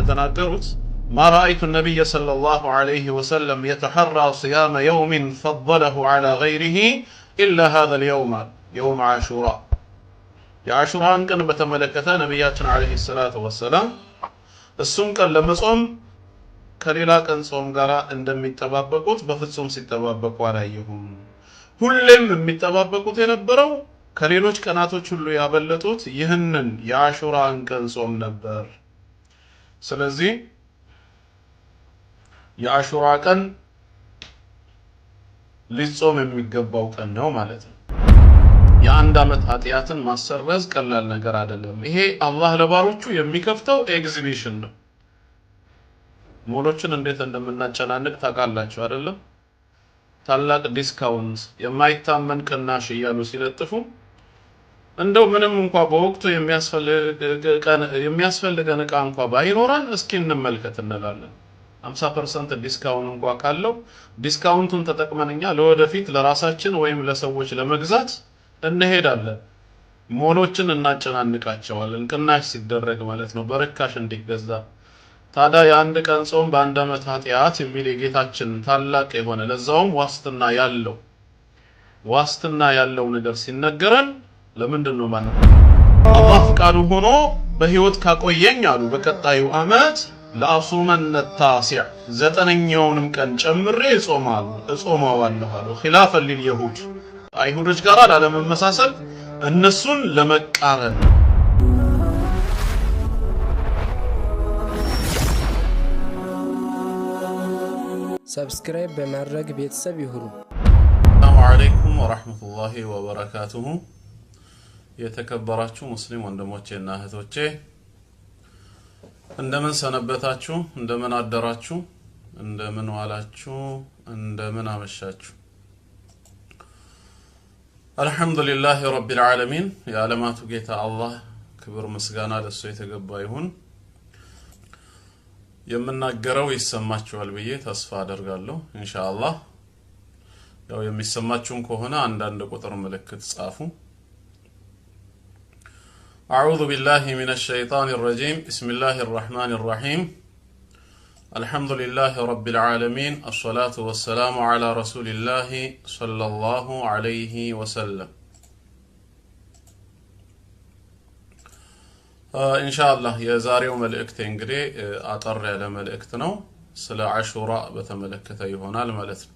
እንደተናገሩት ما رأيت النبي صلى الله عليه وسلم يتحرى صيام يوم فضله على غيره إلا هذا اليوم يوم عاشوراء የአሹራን ቀን በተመለከተ ነብያችን አለይሂ ሰላቱ ወሰለም እሱን ቀን ለመጾም ከሌላ ቀን ጾም ጋር እንደሚጠባበቁት በፍጹም ሲጠባበቁ አላየሁም። ሁሌም የሚጠባበቁት የነበረው ከሌሎች ቀናቶች ሁሉ ያበለጡት ይህንን የአሹራን ቀን ጾም ነበር። ስለዚህ የአሹራ ቀን ሊጾም የሚገባው ቀን ነው ማለት ነው። የአንድ አመት ኃጢያትን ማሰረዝ ቀላል ነገር አይደለም። ይሄ አላህ ለባሮቹ የሚከፍተው ኤግዚቢሽን ነው። ሞሎችን እንዴት እንደምናጨናንቅ ታውቃላችሁ አይደለም? ታላቅ ዲስካውንት የማይታመን ቅናሽ እያሉ ሲለጥፉ እንደው ምንም እንኳን በወቅቱ የሚያስፈልገን ዕቃ እንኳን ባይኖረን እስኪ እንመልከት እንላለን። 50% ዲስካውንት እንኳን ካለው ዲስካውንቱን ተጠቅመንኛ ለወደፊት ለራሳችን ወይም ለሰዎች ለመግዛት እንሄዳለን። ሞሎችን እናጨናንቃቸዋለን ቅናሽ ሲደረግ ማለት ነው፣ በርካሽ እንዲገዛ። ታዲያ የአንድ ቀን ጾም በአንድ አመት ኃጢያት የሚል የጌታችን ታላቅ የሆነ ለዛውም ዋስትና ያለው ነገር ሲነገረን ለምንድን ነው ማለት ነው? አላህ ፍቃዱ ሆኖ በህይወት ካቆየኝ አሉ በቀጣዩ አመት ለአሱመነ ታሲዕ ዘጠነኛውንም ቀን ጨምሬ እጾማዋለሁ አሉ። ኺላፈን ሊልየሁድ አይሁዶች ጋር ላለመመሳሰል እነሱን ለመቃረን። ሰብስክራይብ በማድረግ ቤተሰብ ይሁኑ። ሰላሙ አለይኩም ወራህመቱላሂ ወበረካቱሁ። የተከበራችሁ ሙስሊም ወንድሞቼና እህቶቼ እንደምን ሰነበታችሁ? እንደምን አደራችሁ? እንደምን ዋላችሁ? እንደምን አመሻችሁ? አልহামዱሊላሂ ረቢል ዓለሚን። የዓለማቱ ጌታ አላህ ክብር ምስጋና ለሱ የተገባ ይሁን። የምናገረው ይሰማችኋል ብዬ ተስፋ አደርጋለሁ ኢንሻአላህ። ያው የሚሰማችሁን ከሆነ አንዳንድ ቁጥር ምልክት ጻፉ። أعوذ بالله من الشيطان الرجيم بسم الله الرحمن الرحيم الحمد لله رب العالمين الصلاة والسلام على رسول الله صلى الله عليه وسلم إن شاء الله يا زاريو ملئكت انجري أطر على ملئكتنا سلا عاشوراء بتملكت أيهونا الملئكت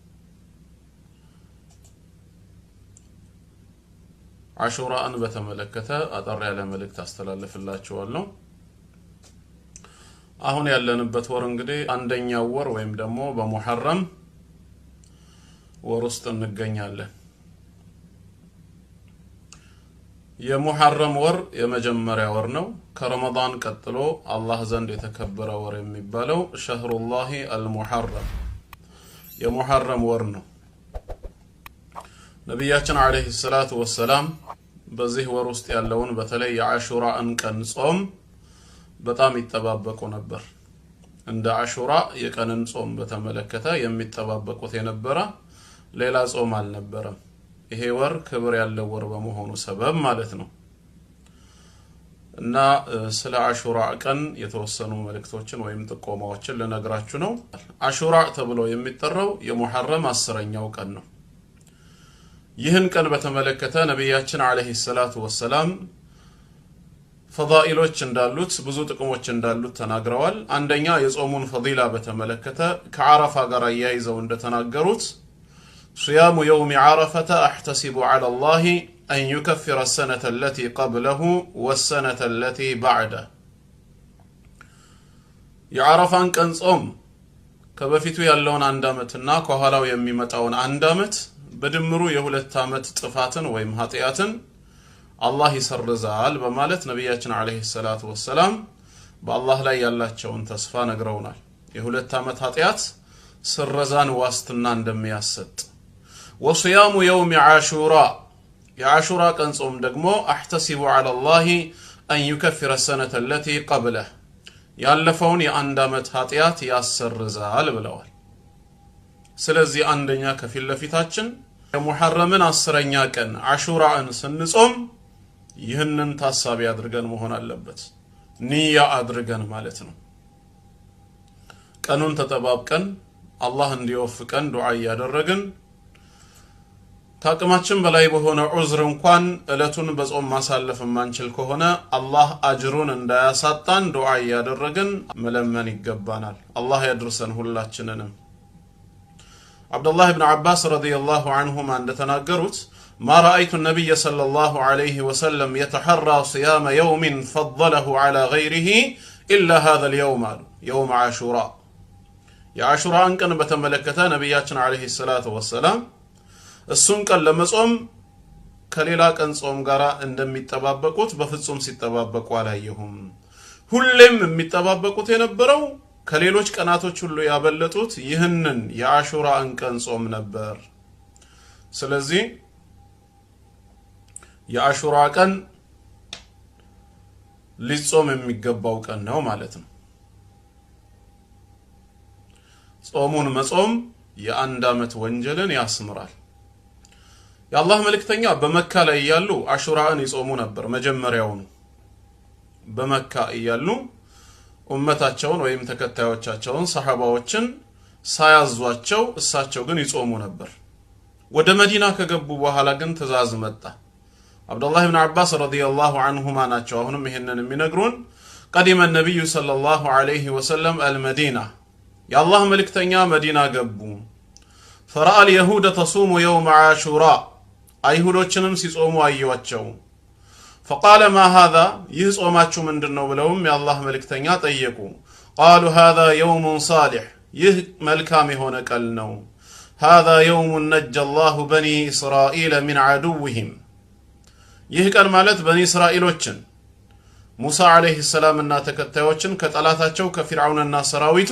عاشوراء በተመለከተ አጠር ያለ መልእክት አስተላልፍላችኋለሁ። አሁን ያለንበት ወር እንግዲህ አንደኛው ወር ወይም ደግሞ በሙሐረም ወር ውስጥ እንገኛለን። የሙሐረም ወር የመጀመሪያ ወር ነው። ከረመዳን ቀጥሎ አላህ ዘንድ የተከበረ ወር የሚባለው ሸህሩላሂ አልሙሐረም የሙሐረም ወር ነው። ነብያችን አለይሂ ሰላቱ ወሰላም በዚህ ወር ውስጥ ያለውን በተለይ የአሹራን ቀን ጾም በጣም ይተባበቁ ነበር። እንደ አሹራ የቀንን ጾም በተመለከተ የሚተባበቁት የነበረ ሌላ ጾም አልነበረም። ይሄ ወር ክብር ያለው ወር በመሆኑ ሰበብ ማለት ነው። እና ስለ አሹራ ቀን የተወሰኑ መልእክቶችን ወይም ጥቆማዎችን ልነግራችሁ ነው። አሹራ ተብሎ የሚጠራው የሙሐረም 10ኛው ቀን ነው። ይህን ቀን በተመለከተ ነብያችን አለይሂ ሰላቱ ወሰላም ፈዳኢሎች እንዳሉት ብዙ ጥቅሞች እንዳሉት ተናግረዋል። አንደኛ የጾሙን ፈዲላ በተመለከተ ከዓረፋ ጋር ያይዘው እንደተናገሩት صيام يوم عرفة أحتسب على الله أن يكفر السنة التي قبله والسنة التي بعده የዓረፋን ቀን ጾም ከበፊቱ ያለውን አንድ አመትና ከኋላው የሚመጣውን አንድ አመት በድምሩ የሁለት አመት ጥፋትን ወይም ኃጢያትን አላህ ይሰርዛል በማለት ነብያችን አለይሂ ሰላቱ ወሰላም በአላህ ላይ ያላቸውን ተስፋ ነግረውናል። የሁለት አመት ኃጢያት ስረዛን ዋስትና እንደሚያሰጥ وصيام يوم عاشوراء የአሹራ ቀን ጾም ደግሞ احتسب على الله أن يكفر السنة التي قبله ያለፈውን የአንድ አመት ኃጢያት ያሰርዛል ብለዋል። ስለዚህ አንደኛ ከፊል ለፊታችን የሙሐረምን 10ኛ ቀን አሹራን ስንጾም ይህንን ታሳቢ አድርገን መሆን አለበት። ንያ አድርገን ማለት ነው። ቀኑን ተጠባብቀን አላህ እንዲወፍቀን ዱዓ ያደረግን ታቅማችን በላይ በሆነ ዑዝር እንኳን እለቱን በጾም ማሳለፍ ማንችል ከሆነ አላህ አጅሩን እንዳያሳጣን ዱዓ ያደረግን መለመን ይገባናል። አላህ ያድርሰን ሁላችንንም። አብዱላህ ኢብኑ አባስ ረዲየላሁ ዐንሁማ እንደተናገሩት ما رأيت النبي صلى الله عليه وسلم يتحرى صيام يوم فضله على غيره إلا هذا اليوم يوم عاشوراء يا عاشوراء أنكن بتملكتا نبياتنا عليه الصلاة والسلام السنك لما صوم كليلا كان صوم غرا عندما يتبابكوت بفصوم ሲተባበቁ عليهم ሁሌም የሚተባበቁት የነበረው ከሌሎች ቀናቶች ሁሉ ያበለጡት ይህንን የአሹራን ቀን ጾም ነበር። ስለዚህ የአሹራ ቀን ሊጾም የሚገባው ቀን ነው ማለት ነው። ጾሙን መጾም የአንድ አመት ወንጀልን ያስምራል። የአላህ መልእክተኛ በመካ ላይ ያሉ አሹራን ይጾሙ ነበር። መጀመሪያውኑ በመካ ያሉ ኡመታቸውን ወይም ተከታዮቻቸውን ሰሃባዎችን ሳያዟቸው እሳቸው ግን ይጾሙ ነበር። ወደ መዲና ከገቡ በኋላ ግን ትእዛዝ መጣ። አብዱላህ ኢብኑ አባስ ረዲየላሁ ዐንሁማ ናቸው አሁንም ይሄንን የሚነግሩን። ቀዲመ ነብዩ ሰለላሁ ዐለይሂ ወሰለም አልመዲና የአላህ መልእክተኛ መዲና ገቡ። ፈራአ اليهود تصوم يوم عاشوراء አይሁዶችንም ሲጾሙ አዩዋቸው። فقال ما هذا ይጾማችሁ ምንድነው ብለውም የአላህ መልእክተኛ ጠየቁ። قالوا هذا يوم صالح ይህ መልካም የሆነ ቀን ነው። هذا يوم نجى الله بني إسرائيل من عدوهم ይህ ቀን ማለት በኒ እስራኤሎችን ሙሳ አለይሂ ሰላም እና ተከታዮችን ከጠላታቸው ከፊርዓውንና ሰራዊቱ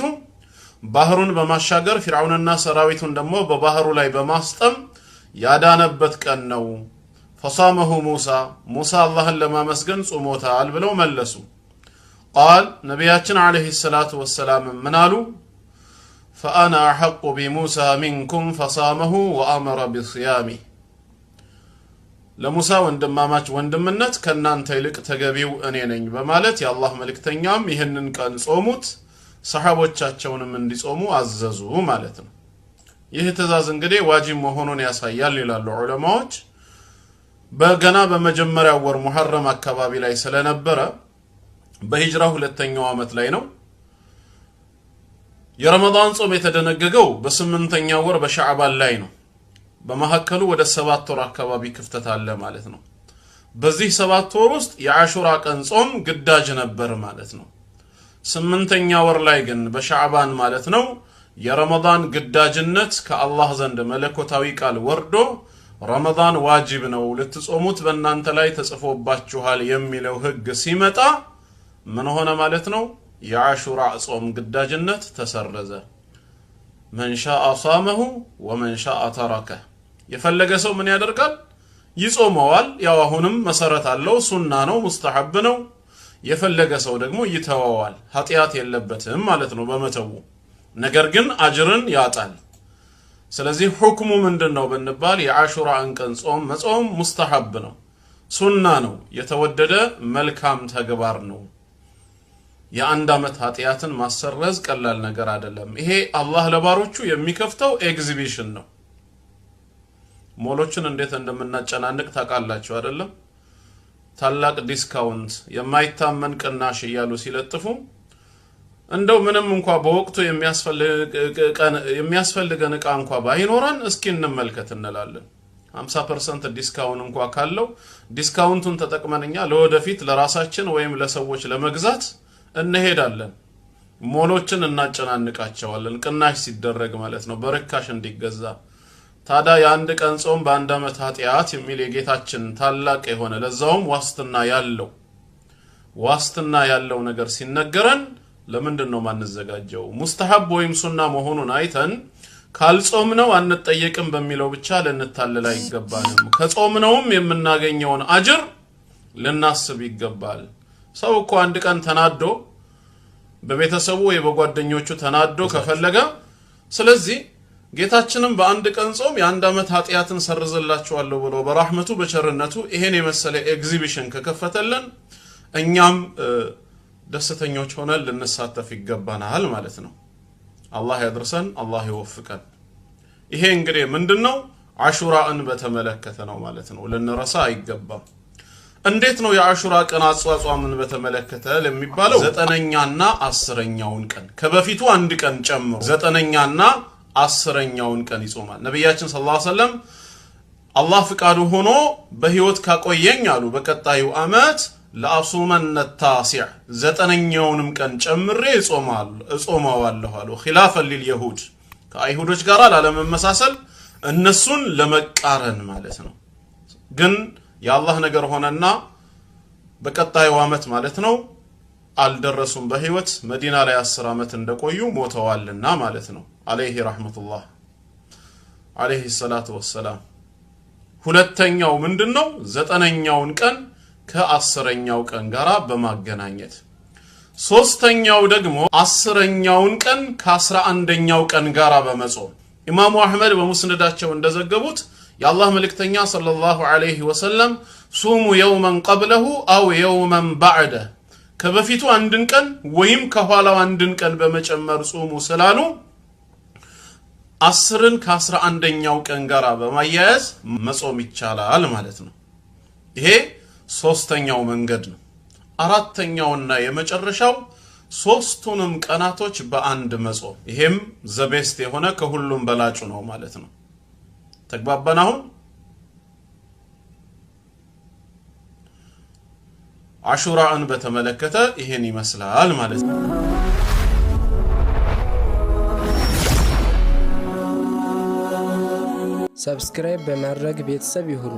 ባህሩን በማሻገር ፊርዓውንና ሰራዊቱን ደግሞ በባህሩ ላይ በማስጠም ያዳነበት ቀን ነው። فصامه موسى አላህን ለማመስገን ጾሞታል ብለው መለሱ። قال ነቢያችን አለይሂ ሰላቱ ወሰላም ምን አሉ? فأنا أحق بموسى منكم فصامه وأمر بصيامه ለሙሳ ወንድማማች ወንድምነት ከናንተ ይልቅ ተገቢው እኔ ነኝ በማለት የአላህ መልእክተኛም ይሄንን ቀን ጾሙት፣ ሰሃቦቻቸውንም እንዲጾሙ አዘዙ ማለት ነው። ይህ ትእዛዝ እንግዲህ ዋጅብ መሆኑን ያሳያል ይላሉ ዑለማዎች። በገና በመጀመሪያው ወር ሙሐረም አካባቢ ላይ ስለነበረ በሂጅራ ሁለተኛው ዓመት ላይ ነው። የረመዳን ጾም የተደነገገው በ8ኛው ወር በሻዕባን ላይ ነው። በመሐከሉ ወደ 7 ወር አካባቢ ክፍተት አለ ማለት ነው። በዚህ 7 ወር ውስጥ የአሹራ ቀን ጾም ግዳጅ ነበር ማለት ነው። 8ኛ ወር ላይ ግን በሻዕባን ማለት ነው የረመዳን ግዳጅነት ከአላህ ዘንድ መለኮታዊ ቃል ወርዶ ረመዳን ዋጅብ ነው ልትጾሙት በእናንተ ላይ ተጽፎባችኋል የሚለው ህግ ሲመጣ ምን ሆነ ማለት ነው? የአሹራ ጾም ግዳጅነት ተሰረዘ። من شاء صامه ومن شاء تركه የፈለገ ሰው ምን ያደርጋል? ይጾመዋል። ያው አሁንም መሰረት አለው፣ ሱና ነው፣ ሙስተሐብ ነው። የፈለገ ሰው ደግሞ ይተዋዋል፣ ኃጢያት የለበትም ማለት ነው በመተው። ነገር ግን አጅርን ያጣል። ስለዚህ ሁክሙ ምንድነው ብንባል የአሹራን ቀን ጾም መጾም ሙስተሐብ ነው፣ ሱና ነው፣ የተወደደ መልካም ተግባር ነው። የአንድ አመት ኃጢያትን ማሰረዝ ቀላል ነገር አይደለም። ይሄ አላህ ለባሮቹ የሚከፍተው ኤግዚቢሽን ነው። ሞሎችን እንዴት እንደምናጨናንቅ ታውቃላችሁ አይደለም? ታላቅ ዲስካውንት የማይታመን ቅናሽ እያሉ ሲለጥፉ እንደው ምንም እንኳን በወቅቱ የሚያስፈልገን ዕቃ እንኳን ባይኖረን እስኪ እንመልከት እንላለን። 50% ዲስካውንት እንኳን ካለው ዲስካውንቱን ተጠቅመንኛ ለወደፊት ለራሳችን ወይም ለሰዎች ለመግዛት እንሄዳለን። ሞሎችን እናጨናንቃቸዋለን ቅናሽ ሲደረግ ማለት ነው በርካሽ እንዲገዛ። ታዲያ የአንድ ቀን ጾም በአንድ አመት ኃጢያት የሚል የጌታችን ታላቅ የሆነ ለዛውም ዋስትና ያለው ነገር ሲነገረን ለምንድን ነው ማንዘጋጀው? ሙስተሐብ ወይም ሱና መሆኑን አይተን ካልጾምነው አንጠየቅም በሚለው ብቻ ልንታለል አይገባንም። ከጾምነውም የምናገኘውን አጅር ልናስብ ይገባል። ሰው እኮ አንድ ቀን ተናዶ በቤተሰቡ ወይ በጓደኞቹ ተናዶ ከፈለገ ስለዚህ ጌታችንም በአንድ ቀን ጾም የአንድ አመት ኃጢያትን ሰርዝላችኋለሁ ብሎ በራህመቱ በቸርነቱ ይሄን የመሰለ ኤግዚቢሽን ከከፈተልን እኛም ደስተኞች ሆነን ልንሳተፍ ይገባናል ማለት ነው። አላህ ያድርሰን፣ አላህ ይወፍቀን። ይሄ እንግዲህ ምንድነው አሹራን በተመለከተ ነው ማለት ነው። ልንረሳ አይገባም። እንዴት ነው የአሹራ ቀን አጽዋጽዋምን በተመለከተ ለሚባለው 9ኛና 10ኛውን ቀን ከበፊቱ አንድ ቀን ጨምሮ 9ኛና 10ኛውን ቀን ይጾማል ነብያችን ሰለላሁ ዐለይሂ ወሰለም። አላህ ፍቃዱ ሆኖ በህይወት ካቆየኝ አሉ በቀጣዩ አመት ለአሱመነ ታሲዕ 9ኛውንም ቀን ጨምሬ እጾማዋለሁ አሉ። ኺላፈን ሊልየሁድ ከአይሁዶች ጋር ላለመመሳሰል እነሱን ለመቃረን ማለት ነው። ግን የአላህ ነገር ሆነና በቀጣዩ አመት ማለት ነው አልደረሱም በህይወት መዲና ላይ 10 አመት እንደቆዩ ሞተዋልና ማለት ነው። አለይሂ ረህመቱላህ አለይሂ ሰላቱ ወሰላም። ሁለተኛው ምንድነው 9ኛውን ቀን ከ10ኛው ቀን ጋራ በማገናኘት፣ ሶስተኛው ደግሞ 10ኛውን ቀን ከ11ኛው ቀን ጋራ በመጾም ኢማሙ አህመድ በሙስነዳቸው እንደዘገቡት የአላህ መልእክተኛ ሰለላሁ ዐለይሂ ወሰለም ሱሙ የውመን ቀብለሁ አው የውመን ባዕደ ከበፊቱ አንድን ቀን ወይም ከኋላው አንድን ቀን በመጨመር ጾሙ ስላሉ 10ን ከ11ኛው ቀን ጋር በማያያዝ መጾም ይቻላል ማለት ነው። ይሄ ሶስተኛው መንገድ ነው። አራተኛውና የመጨረሻው ሶስቱንም ቀናቶች በአንድ መጾም፣ ይሄም ዘቤስት የሆነ ከሁሉም በላጩ ነው ማለት ነው። ተግባባን? አሁን አሹራን በተመለከተ ይሄን ይመስላል ማለት ነው። ሰብስክራይብ በማድረግ ቤተሰብ ይሁኑ።